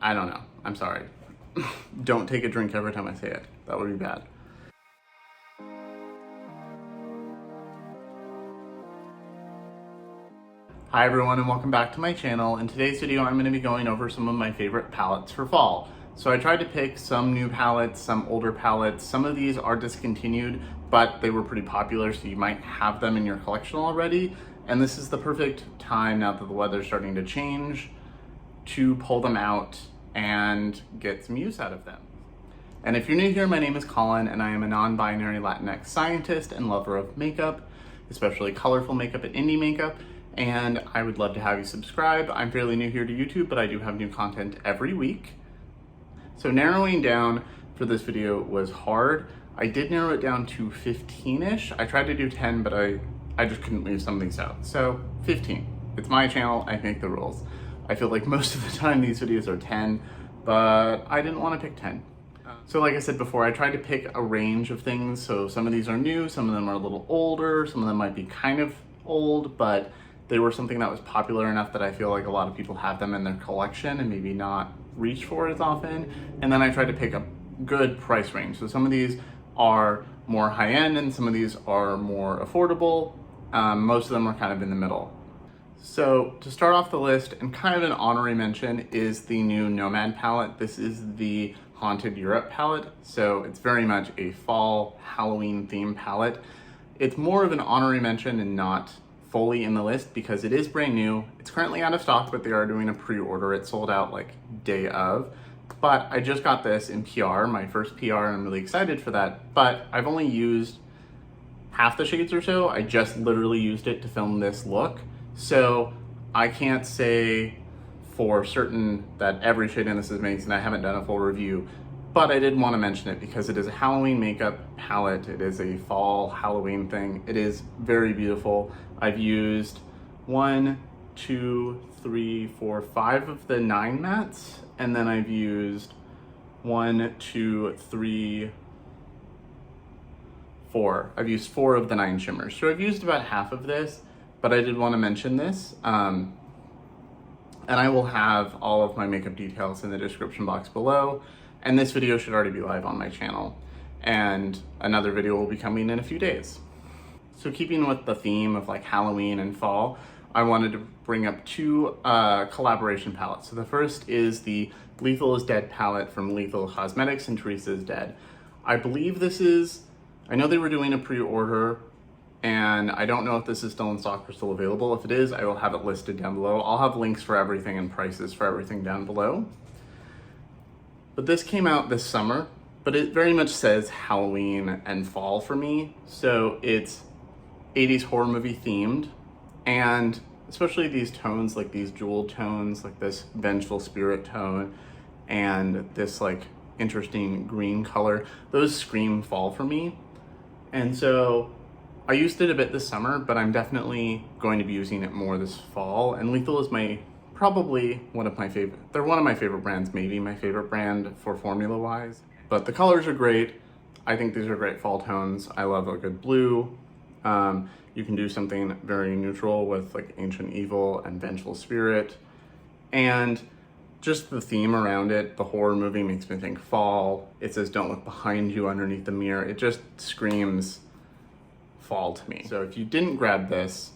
I don't know. I'm sorry. Don't take a drink every time I say it. That would be bad. Hi everyone and welcome back to my channel. In today's video I'm going to be going over some of my favorite palettes for fall. So I tried to pick some new palettes, some older palettes. Some of these are discontinued, but they were pretty popular, so you might have them in your collection already. And this is the perfect time, now that the weather's starting to change, to pull them out and get some use out of them. And if you're new here, my name is Colin and I am a non-binary Latinx scientist and lover of makeup, especially colorful makeup and indie makeup. And I would love to have you subscribe. I'm fairly new here to YouTube, but I do have new content every week. So narrowing down for this video was hard. I did narrow it down to 15-ish. I tried to do 10, but I just couldn't leave some of these out. So 15. It's my channel, I make the rules. I feel like most of the time these videos are 10, but I didn't want to pick 10. So like I said before, I tried to pick a range of things. So some of these are new, some of them are a little older, some of them might be kind of old, but they were something that was popular enough that I feel like a lot of people have them in their collection and maybe not reach for it as often. And then I tried to pick a good price range. So some of these are more high-end and some of these are more affordable. Most of them are kind of in the middle. So to start off the list, and kind of an honorary mention, is the new Nomad palette. This is the Haunted Europe palette. So it's very much a fall Halloween themed palette. It's more of an honorary mention and not fully in the list because it is brand new. It's currently out of stock, but they are doing a pre-order. It sold out like day of. But I just got this in PR, my first PR, and I'm really excited for that. But I've only used half the shades or so. I just literally used it to film this look. So I can't say for certain that every shade in this is amazing. I haven't done a full review, but I did want to mention it because it is a Halloween makeup palette. It is a fall Halloween thing. It is very beautiful. I've used 1, 2, 3, 4, 5 of the 9 mattes, and then I've used 1, 2, 3, 4. I've used 4 of the 9 shimmers. So I've used about half of this, but I did want to mention this. And I will have all of my makeup details in the description box below. And this video should already be live on my channel. And another video will be coming in a few days. So keeping with the theme of like Halloween and fall, I wanted to bring up 2 collaboration palettes. So the first is the Lethal is Dead palette from Lethal Cosmetics and Teresa is Dead. I believe this is, I know they were doing a pre-order, and I don't know if this is still in stock or still available. If it is, I will have it listed down below. I'll have links for everything and prices for everything down below. But this came out this summer, but it very much says Halloween and fall for me. So it's 80s horror movie themed, and especially these tones, like these jewel tones, like this vengeful spirit tone, and this like interesting green color, those scream fall for me. And so I used it a bit this summer, but I'm definitely going to be using it more this fall. And Lethal is probably one of my favorite, they're one of my favorite brands, maybe my favorite brand for formula wise. But the colors are great. I think these are great fall tones. I love a good blue. You can do something very neutral with like Ancient Evil and Vengeful Spirit. And just the theme around it, the horror movie makes me think fall. It says don't look behind you underneath the mirror. It just screams fall to me. So if you didn't grab this,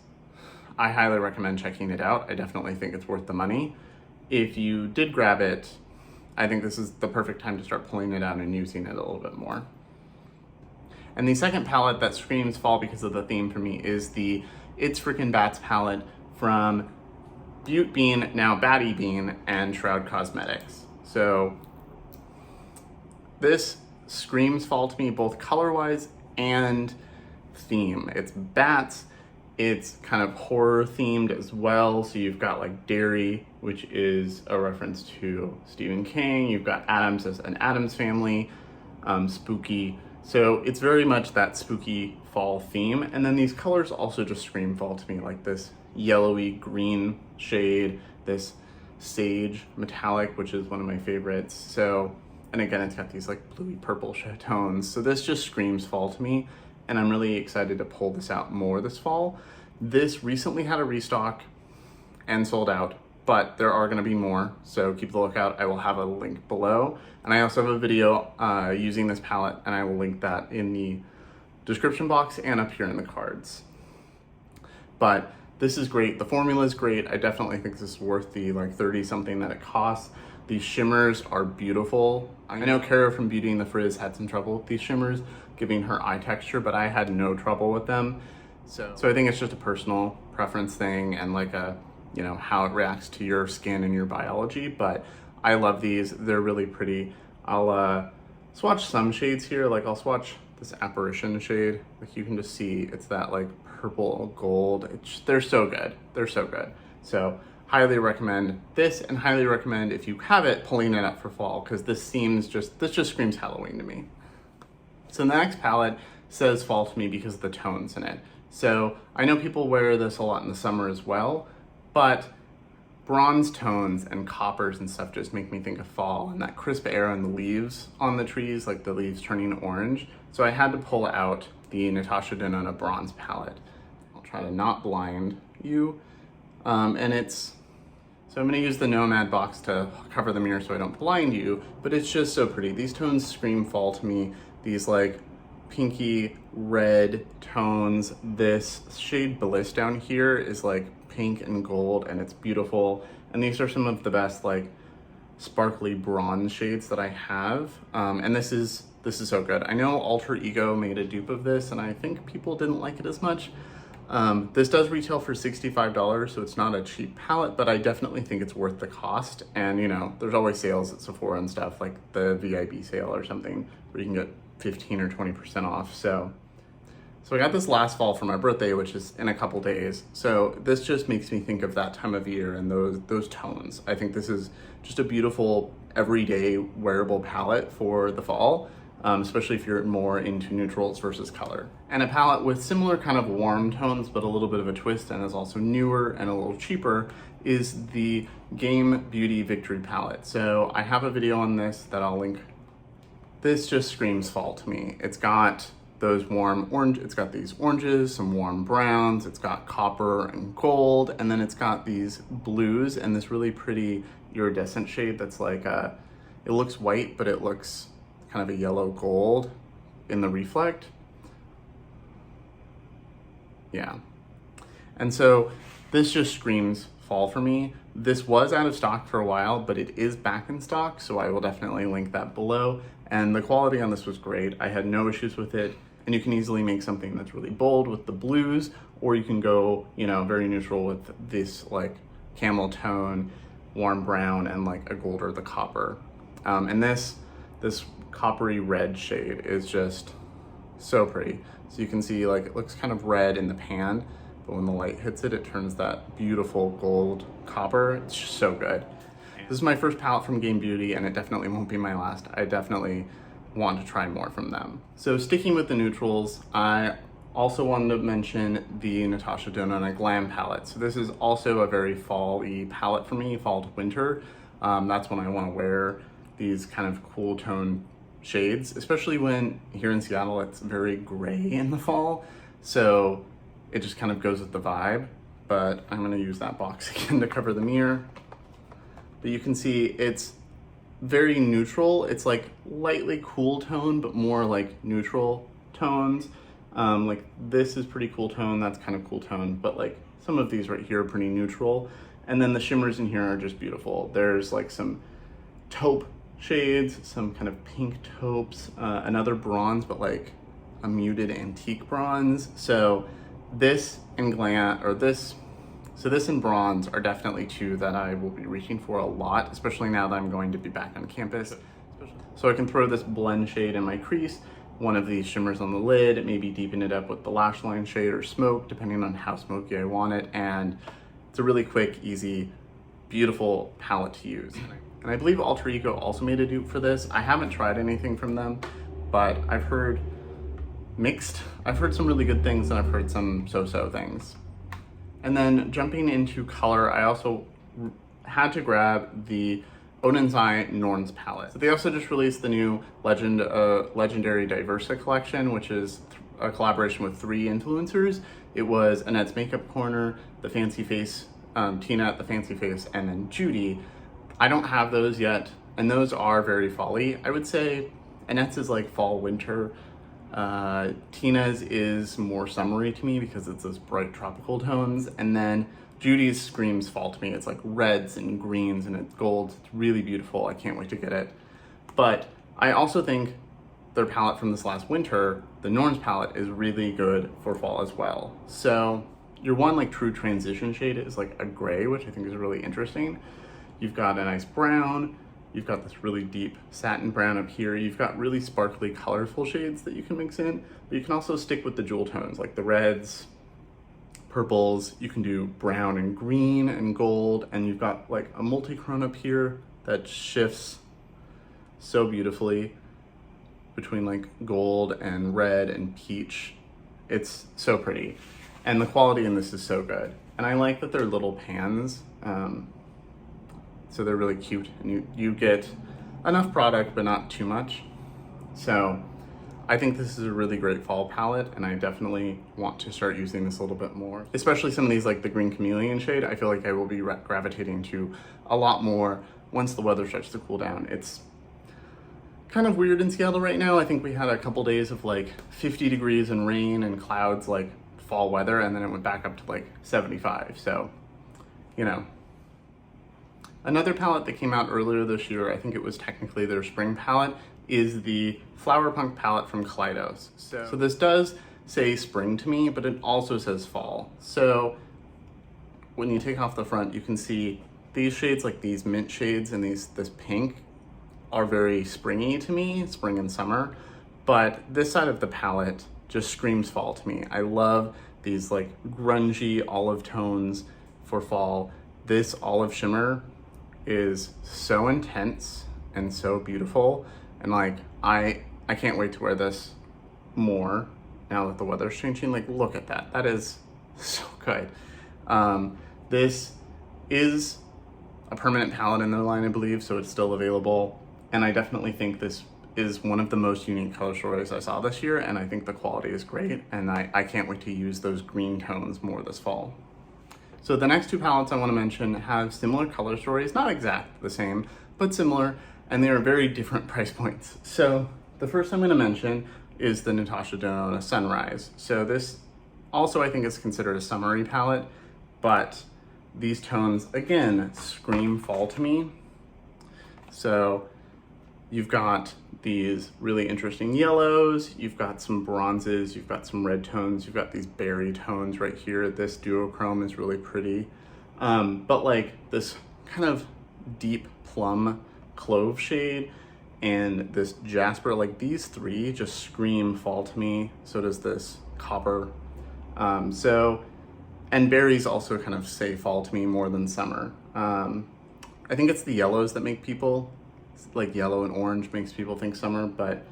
I highly recommend checking it out. I definitely think it's worth the money. If you did grab it, I think this is the perfect time to start pulling it out and using it a little bit more. And the second palette that screams fall because of the theme for me is the It's Frickin' Bats palette from Butte Bean, now Batty Bean, and Shroud Cosmetics. So this screams fall to me both color-wise and theme. It's bats, it's kind of horror themed as well. So you've got like Dairy, which is a reference to Stephen King. You've got Addams as an Addams Family, spooky. So it's very much that spooky fall theme. And then these colors also just scream fall to me, like this yellowy green shade, this sage metallic, which is one of my favorites. So, and again, it's got these like bluey purple tones. So this just screams fall to me. And I'm really excited to pull this out more this fall. This recently had a restock and sold out but there are going to be more, so keep the lookout. I will have a link below, and I also have a video using this palette, and I will link that in the description box and up here in the cards. But this is great. The formula is great. I definitely think this is worth the like 30 something that it costs. These shimmers are beautiful. I know Kara from Beauty and the Frizz had some trouble with these shimmers giving her eye texture, but I had no trouble with them. So I think it's just a personal preference thing and like a, you know, how it reacts to your skin and your biology, but I love these. They're really pretty. I'll swatch some shades here. Like I'll swatch this Apparition shade. Like you can just see it's that like purple gold. They're so good. They're so good. So highly recommend this, and highly recommend, if you have it, pulling it up for fall, because this just screams Halloween to me. So the next palette says fall to me because of the tones in it. So I know people wear this a lot in the summer as well, but bronze tones and coppers and stuff just make me think of fall and that crisp air and the leaves on the trees, like the leaves turning orange. So I had to pull out the Natasha Denona bronze palette. I'll try to not blind you. So I'm gonna use the Nomad box to cover the mirror so I don't blind you, but it's just so pretty. These tones scream fall to me. These like pinky red tones. This shade Bliss down here is like pink and gold, and it's beautiful. And these are some of the best like sparkly bronze shades that I have. And this is so good. I know Alter Ego made a dupe of this, and I think people didn't like it as much. This does retail for $65, so it's not a cheap palette, but I definitely think it's worth the cost. And you know, there's always sales at Sephora and stuff, like the VIB sale or something, where you can get 15 or 20% off. So I got this last fall for my birthday, which is in a couple days. So this just makes me think of that time of year and those tones. I think this is just a beautiful everyday wearable palette for the fall. Especially if you're more into neutrals versus color. And a palette with similar kind of warm tones, but a little bit of a twist, and is also newer and a little cheaper, is the Game Beauty Victory palette. So I have a video on this that I'll link. This just screams fall to me. It's got those warm orange, it's got these oranges, some warm browns, it's got copper and gold, and then it's got these blues and this really pretty iridescent shade that's like it looks white, but it looks kind of a yellow gold in the reflect. Yeah. And so this just screams fall for me. This was out of stock for a while, but it is back in stock, so I will definitely link that below. And the quality on this was great. I had no issues with it. And you can easily make something that's really bold with the blues, or you can go, you know, very neutral with this like camel tone, warm brown, and like a gold or the copper. And this coppery red shade is just so pretty. So you can see like it looks kind of red in the pan, but when the light hits it, it turns that beautiful gold copper. It's just so good. This is my first palette from Game Beauty, and it definitely won't be my last. I definitely want to try more from them. So sticking with the neutrals, I also wanted to mention the Natasha Denona Glam palette. So this is also a very fall-y palette for me, fall to winter. That's when I want to wear these kind of cool tone shades, especially when here in Seattle it's very gray in the fall, so it just kind of goes with the vibe. But I'm going to use that box again to cover the mirror. But you can see it's very neutral. It's like lightly cool tone, but more like neutral tones. Like this is pretty cool tone, that's kind of cool tone, but like some of these right here are pretty neutral. And then the shimmers in here are just beautiful. There's like some taupe shades, some kind of pink taupes, another bronze, but like a muted antique bronze. So this and this and bronze are definitely two that I will be reaching for a lot, especially now that I'm going to be back on campus. So I can throw this blend shade in my crease, one of these shimmers on the lid, maybe deepen it up with the lash line shade or smoke, depending on how smoky I want it. And it's a really quick, easy, beautiful palette to use. And I believe Alter Ego also made a dupe for this. I haven't tried anything from them, but I've heard mixed. I've heard some really good things, and I've heard some so-so things. And then jumping into color, I also had to grab the Odin's Eye Norns palette. So they also just released the new Legendary Diversa collection, which is a collaboration with 3 influencers. It was Annette's Makeup Corner, the Fancy Face Tina at the Fancy Face, and then Judy. I don't have those yet, and those are very fall-y. I would say Annette's is like fall winter. Tina's is more summery to me because it's those bright tropical tones, and then Judy's screams fall to me. It's like reds and greens and it's golds. It's really beautiful. I can't wait to get it. But I also think their palette from this last winter, the Norns palette, is really good for fall as well. So your one like true transition shade is like a gray, which I think is really interesting. You've got a nice brown, you've got this really deep satin brown up here, you've got really sparkly colorful shades that you can mix in, but you can also stick with the jewel tones like the reds, purples, you can do brown and green and gold, and you've got like a multi-chrome up here that shifts so beautifully between like gold and red and peach. It's so pretty. And the quality in this is so good. And I like that they're little pans. So they're really cute, and you get enough product, but not too much. So I think this is a really great fall palette, and I definitely want to start using this a little bit more. Especially some of these like the green chameleon shade, I feel like I will be gravitating to a lot more once the weather starts to cool down. It's kind of weird in Seattle right now. I think we had a couple days of like 50 degrees and rain and clouds, like fall weather, and then it went back up to like 75. So, you know. Another palette that came out earlier this year, I think it was technically their spring palette, is the Flower Punk palette from Kaleidos. So this does say spring to me, but it also says fall. So when you take off the front, you can see these shades, like these mint shades and this pink, are very springy to me, spring and summer. But this side of the palette just screams fall to me. I love these like grungy olive tones for fall. This olive shimmer is so intense and so beautiful, and like I can't wait to wear this more now that the weather's changing. Like, look at that. That is so good. This is a permanent palette in their line, I believe, so it's still available, and I definitely think this is one of the most unique color stories I saw this year, and I think the quality is great, and I can't wait to use those green tones more this fall. So the next two palettes I want to mention have similar color stories, not exact the same, but similar, and they are very different price points. So the first I'm going to mention is the Natasha Denona Sunrise. So this also I think is considered a summery palette, but these tones again scream fall to me. So you've got these really interesting yellows, you've got some bronzes, you've got some red tones, you've got these berry tones right here. This duochrome is really pretty. But like this kind of deep plum clove shade and this jasper, like these three just scream fall to me. So does this copper. And berries also kind of say fall to me more than summer. I think it's the yellows that make people, like yellow and orange makes people think summer, but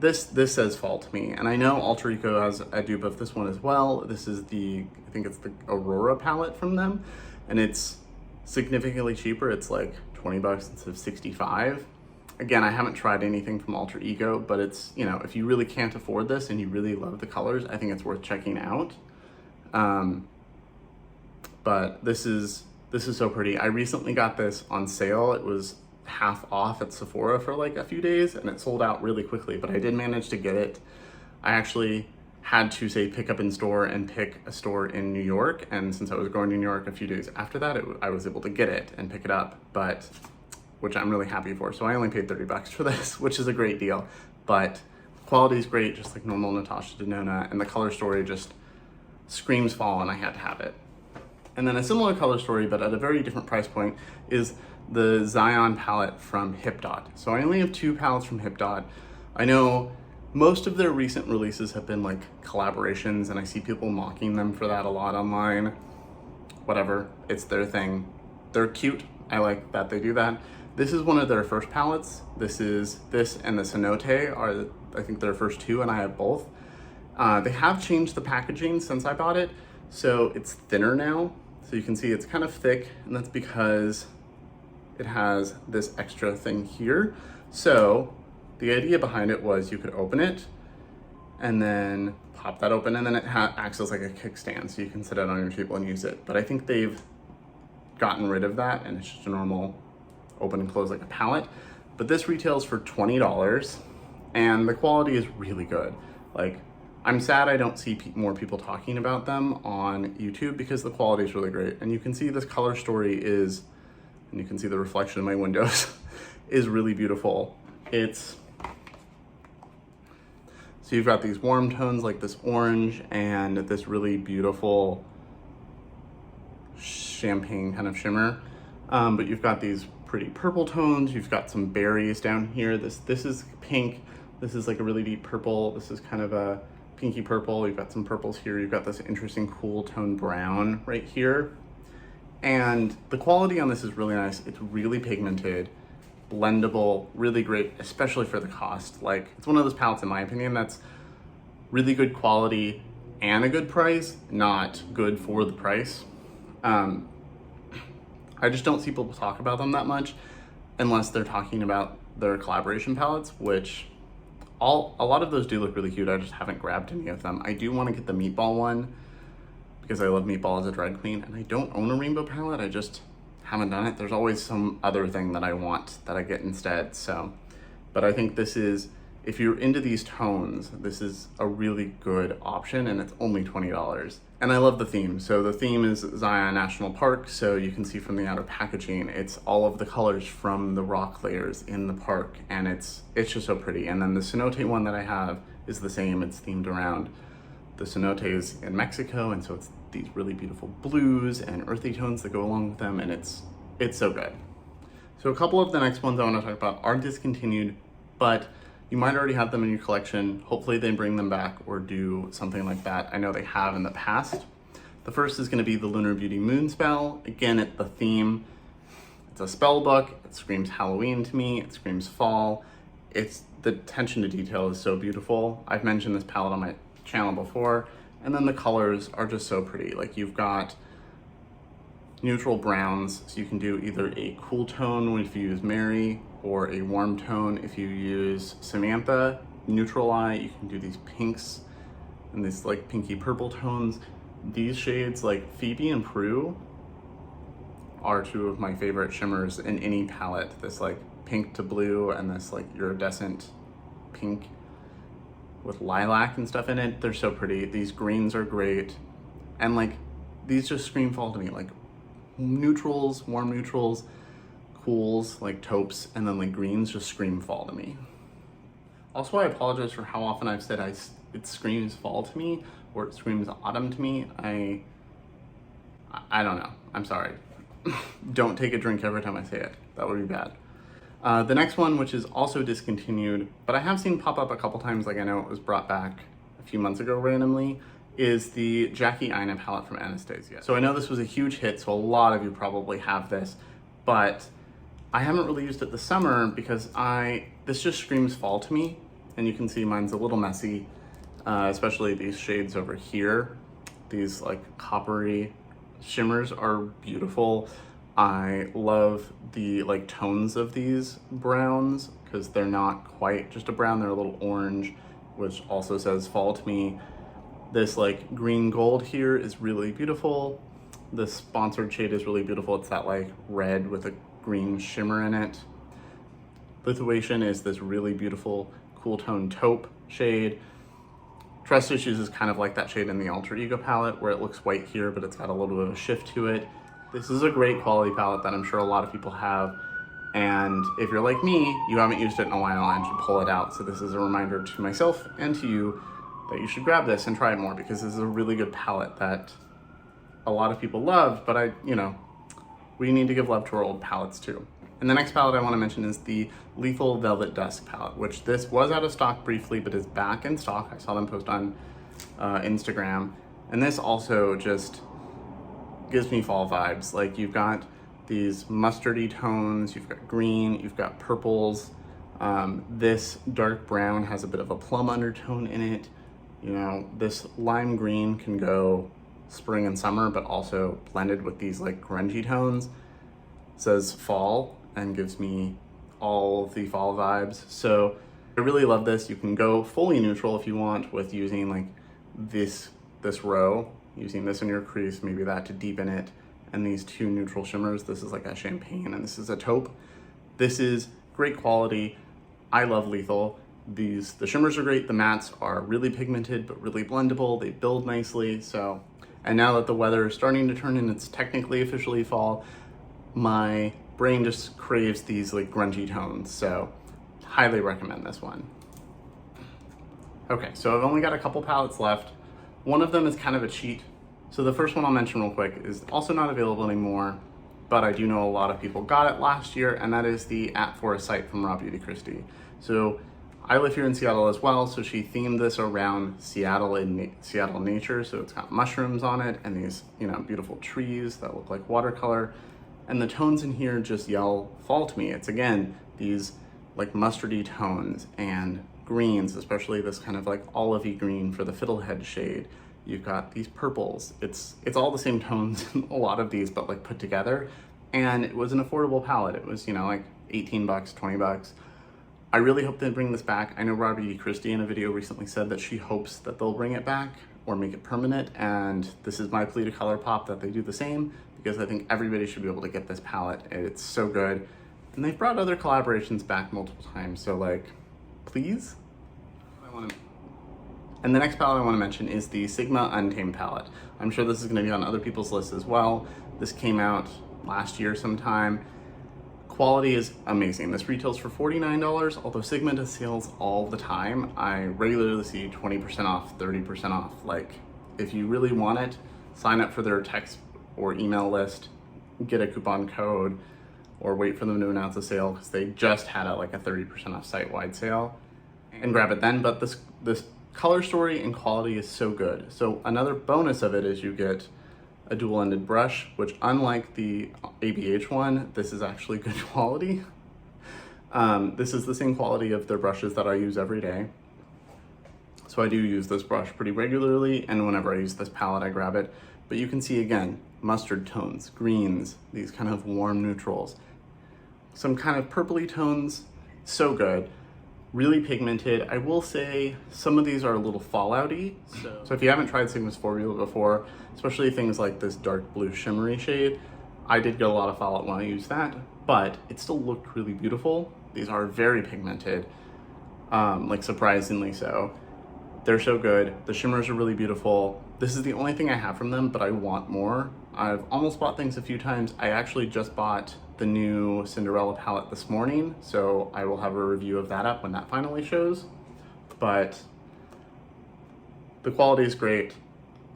this says fall to me. And I know Alter Ego has a dupe of this one as well. This is I think it's the Aurora palette from them, and it's significantly cheaper. It's like 20 bucks instead of 65. Again, I haven't tried anything from Alter Ego, but it's, you know, if you really can't afford this and you really love the colors, I think it's worth checking out. But this is so pretty. I recently got this on sale. It was half off at Sephora for like a few days, and it sold out really quickly, but I did manage to get it. I actually had to say pick up in store and pick a store in New York, and since I was going to New York a few days after that, I was able to get it and pick it up, but which I'm really happy for. So I only paid 30 bucks for this, which is a great deal, but quality is great, just like normal Natasha Denona, and the color story just screams fall, and I had to have it. And then a similar color story, but at a very different price point, is the Zion palette from Hip Dot. So I only have two palettes from Hip Dot. I know most of their recent releases have been like collaborations, and I see people mocking them for that a lot online. Whatever, it's their thing. They're cute. I like that they do that. This is one of their first palettes. This and the Cenote are, I think, their first two, and I have both. They have changed the packaging since I bought it, so it's thinner now. So you can see it's kind of thick, and that's because it has this extra thing here. So the idea behind it was you could open it and then pop that open, and then it acts as like a kickstand, so you can sit it on your table and use it. But I think they've gotten rid of that and it's just a normal open and close like a palette. But this retails for $20 and the quality is really good. Like, I'm sad I don't see more people talking about them on YouTube because the quality is really great. And you can see this color story is, and you can see the reflection in my windows, is really beautiful. So you've got these warm tones like this orange and this really beautiful champagne kind of shimmer. But you've got these pretty purple tones. You've got some berries down here. This is pink. This is like a really deep purple. This is kind of a pinky purple. You've got some purples here. You've got this interesting cool tone brown right here. And the quality on this is really nice. It's really pigmented, blendable, really great, especially for the cost. Like, it's one of those palettes, in my opinion, that's really good quality and a good price, not good for the price. I just don't see people talk about them that much unless they're talking about their collaboration palettes, which a lot of those do look really cute. I just haven't grabbed any of them. I do want to get the Meatball one because I love Meatball as a drag queen, and I don't own a rainbow palette. I just haven't done it. There's always some other thing that I want that I get instead. So, but I think this is, if you're into these tones, this is a really good option, and it's only $20. And I love the theme. So the theme is Zion National Park. So you can see from the outer packaging, it's all of the colors from the rock layers in the park, and it's just so pretty. And then the cenote one that I have is the same. It's themed around the cenotes in Mexico, and so it's these really beautiful blues and earthy tones that go along with them, and it's so good. So a couple of the next ones I want to talk about are discontinued, but you might already have them in your collection. Hopefully they bring them back or do something like that. I know they have in the past. The first is going to be the Lunar Beauty Moonspell. Again, it's the theme. It's a spell book. It screams Halloween to me. It screams fall. The attention to detail is so beautiful. I've mentioned this palette on my channel before. And then the colors are just so pretty. Like, you've got neutral browns, so you can do either a cool tone if you use Mary, or a warm tone if you use Samantha. Neutral eye, you can do these pinks and these like pinky purple tones. These shades, like Phoebe and Prue, are two of my favorite shimmers in any palette. This like pink to blue and this like iridescent pink with lilac and stuff in it. They're so pretty. These greens are great. And like, these just scream fall to me. Like neutrals, warm neutrals, cools, like taupes, and then like greens just scream fall to me. Also, I apologize for how often I've said it screams fall to me, or it screams autumn to me. I don't know. I'm sorry. Don't take a drink every time I say it. That would be bad. The next one, which is also discontinued, but I have seen pop up a couple times, like I know it was brought back a few months ago randomly, is the Jackie Aina palette from Anastasia. So I know this was a huge hit, so a lot of you probably have this, but I haven't really used it this summer because this just screams fall to me, and you can see mine's a little messy, especially these shades over here. These like coppery shimmers are beautiful. I love the like tones of these browns because they're not quite just a brown, they're a little orange, which also says fall to me. This like green gold here is really beautiful. The sponsored shade is really beautiful. It's that like red with a green shimmer in it. Lithuanian is this really beautiful cool tone taupe shade. Trust Issues is kind of like that shade in the Alter Ego palette where it looks white here, but it's got a little bit of a shift to it. This is a great quality palette that I'm sure a lot of people have. And if you're like me, you haven't used it in a while and should pull it out. So this is a reminder to myself and to you that you should grab this and try it more, because this is a really good palette that a lot of people love, but we need to give love to our old palettes too. And the next palette I want to mention is the Lethal Velvet Dusk palette, which this was out of stock briefly, but is back in stock. I saw them post on Instagram. And this also just gives me fall vibes. Like, you've got these mustardy tones, you've got green, you've got purples. This dark brown has a bit of a plum undertone in it. This lime green can go spring and summer, but also blended with these like grungy tones. It says fall and gives me all the fall vibes. So I really love this. You can go fully neutral if you want with using like this row, using this in your crease, maybe that to deepen it, and these two neutral shimmers. This is like a champagne and this is a taupe. This is great quality. I love Lethal. The shimmers are great. The mattes are really pigmented but really blendable. They build nicely. So, and now that the weather is starting to turn and it's technically officially fall, my brain just craves these like grungy tones. So highly recommend this one. Okay, so I've only got a couple palettes left. One of them is kind of a cheat. So the first one I'll mention real quick is also not available anymore, but I do know a lot of people got it last year, and that is the At For A Sight from Raw Beauty Kristi. So I live here in Seattle as well, so she themed this around Seattle and Seattle nature. So it's got mushrooms on it and these, you know, beautiful trees that look like watercolor. And the tones in here just yell fall to me. It's again, these like mustardy tones and greens, especially this kind of like olivey green for the fiddlehead shade. You've got these purples. It's all the same tones in a lot of these, but like put together. And it was an affordable palette. It was, you know, like 18 bucks, 20 bucks. I really hope they bring this back. I know Raw Beauty Kristi in a video recently said that she hopes that they'll bring it back or make it permanent. And this is my plea to Colourpop that they do the same, because I think everybody should be able to get this palette. It's so good. And they've brought other collaborations back multiple times. So like, please. And the next palette I want to mention is the Sigma Untamed palette. I'm sure this is going to be on other people's lists as well. This came out last year sometime. Quality is amazing. This retails for $49, although Sigma does sales all the time. I regularly see 20% off, 30% off. Like, if you really want it, sign up for their text or email list, get a coupon code, or wait for them to announce a sale, because they just had a 30% off site-wide sale, and grab it then. But this color story and quality is so good. So another bonus of it is you get a dual-ended brush, which unlike the ABH one, this is actually good quality. This is the same quality of their brushes that I use every day. So I do use this brush pretty regularly, and whenever I use this palette, I grab it. But you can see again, mustard tones, greens, these kind of warm neutrals, some kind of purpley tones, so good. Really pigmented. I will say some of these are a little fallouty. So if you haven't tried Sigma's Formula before, especially things like this dark blue shimmery shade, I did get a lot of fallout when I used that, but it still looked really beautiful. These are very pigmented, like surprisingly so. They're so good. The shimmers are really beautiful. This is the only thing I have from them, but I want more. I've almost bought things a few times. I actually just bought the new Cinderella palette this morning, so I will have a review of that up when that finally shows. But the quality is great.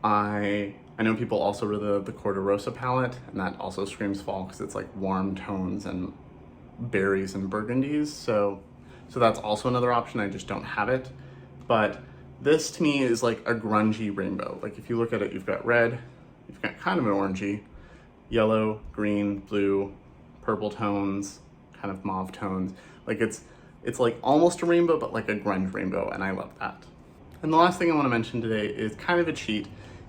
I know people also really love the Corderosa palette, and that also screams fall because it's like warm tones and berries and burgundies. So that's also another option. I just don't have it. But this to me is like a grungy rainbow. Like if you look at it, you've got red, you've got kind of an orangey, yellow, green, blue, purple tones, kind of mauve tones. Like it's like almost a rainbow, but like a grunge rainbow, and I love that. And the last thing I want to mention today is kind of a cheat.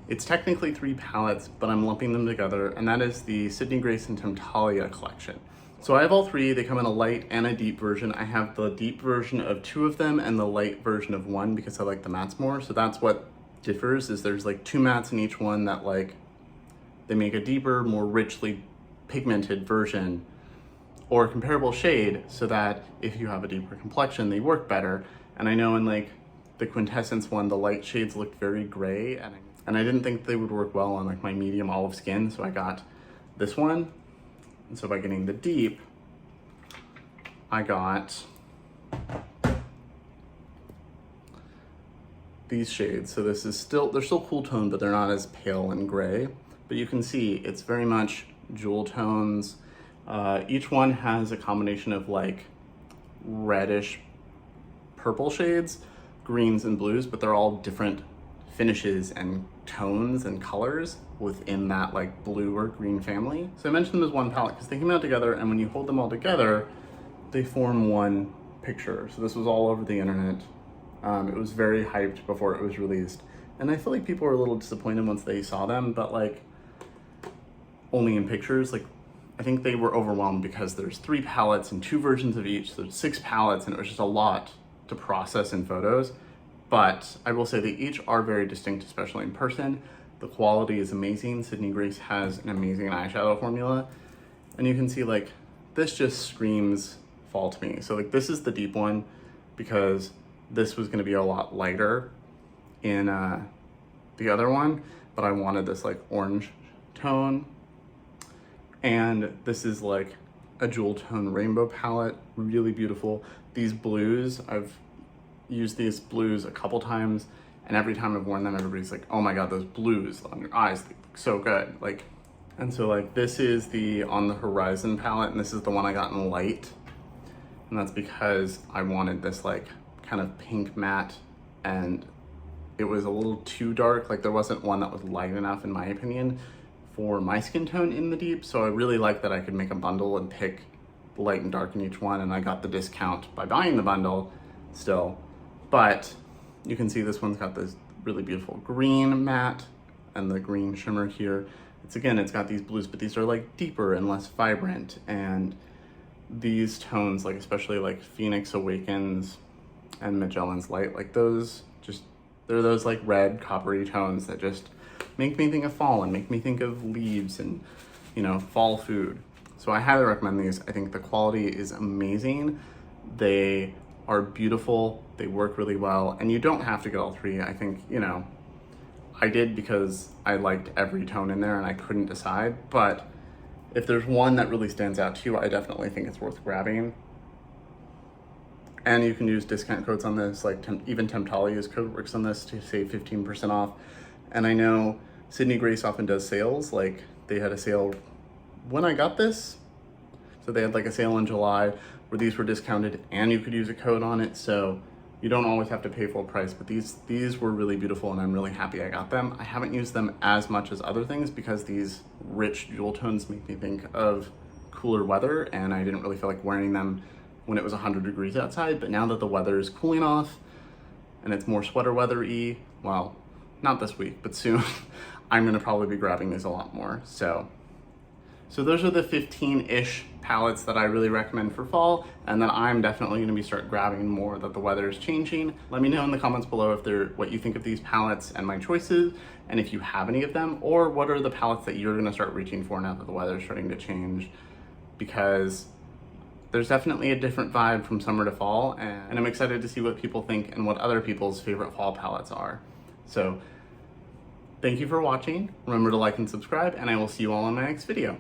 It's technically 3 palettes, but I'm lumping them together, and that is the Sydney Grace and Temptalia collection. So I have all 3. They come in a light and a deep version. I have the deep version of 2 of them and the light version of 1 because I like the mattes more. So that's what differs, is there's like 2 mattes in each one that like they make a deeper, more richly pigmented version or a comparable shade, so that if you have a deeper complexion, they work better. And I know in like the Quintessence one, the light shades looked very gray, and I didn't think they would work well on like my medium olive skin, so I got this one. And so by getting the deep, I got these shades. So this is they're still cool tone, but they're not as pale and gray. But you can see it's very much jewel tones. Each one has a combination of like reddish purple shades, greens and blues, but they're all different finishes and tones and colors within that like blue or green family. So I mentioned them as one palette because they came out together, and when you hold them all together, they form one picture. So this was all over the internet. It was very hyped before it was released. And I feel like people were a little disappointed once they saw them, but like only in pictures. Like I think they were overwhelmed because there's 3 palettes and 2 versions of each. So there's 6 palettes, and it was just a lot to process in photos. But I will say they each are very distinct, especially in person. The quality is amazing. Sydney Grace has an amazing eyeshadow formula. And you can see like, this just screams fall to me. So like this is the deep one because this was gonna be a lot lighter in the other one, but I wanted this like orange tone. And this is like a jewel tone rainbow palette, really beautiful. These blues, I've used these blues a couple times, and every time I've worn them, everybody's like, oh my God, those blues on your eyes, they look so good. Like, and so like this is the On the Horizon palette, and this is the one I got in light. And that's because I wanted this like kind of pink matte, and it was a little too dark. Like there wasn't one that was light enough in my opinion for my skin tone in the deep. So I really like that I could make a bundle and pick the light and dark in each one, and I got the discount by buying the bundle still. But you can see this one's got this really beautiful green matte and the green shimmer here. It's got these blues, but these are like deeper and less vibrant. And these tones, like especially like Phoenix Awakens and Magellan's Light, like those just, they're those like red coppery tones that just make me think of fall and make me think of leaves and, you know, fall food. So I highly recommend these. I think the quality is amazing. They are beautiful. They work really well, and you don't have to get all three. I think, you know, I did because I liked every tone in there and I couldn't decide, but if there's one that really stands out to you, I definitely think it's worth grabbing. And you can use discount codes on this, like even Temptalia's code works on this to save 15% off. And I know Sydney Grace often does sales, like they had a sale when I got this. So they had like a sale in July where these were discounted and you could use a code on it. So you don't always have to pay full price, but these were really beautiful and I'm really happy I got them. I haven't used them as much as other things because these rich jewel tones make me think of cooler weather, and I didn't really feel like wearing them when it was 100 degrees outside. But now that the weather is cooling off and it's more sweater weather-y, well, not this week, but soon, I'm gonna probably be grabbing these a lot more. So those are the 15-ish palettes that I really recommend for fall, and then I'm definitely gonna be start grabbing more that the weather is changing. Let me know in the comments below if what you think of these palettes and my choices, and if you have any of them, or what are the palettes that you're gonna start reaching for now that the weather is starting to change, because there's definitely a different vibe from summer to fall, and I'm excited to see what people think and what other people's favorite fall palettes are. So thank you for watching. Remember to like and subscribe, and I will see you all in my next video.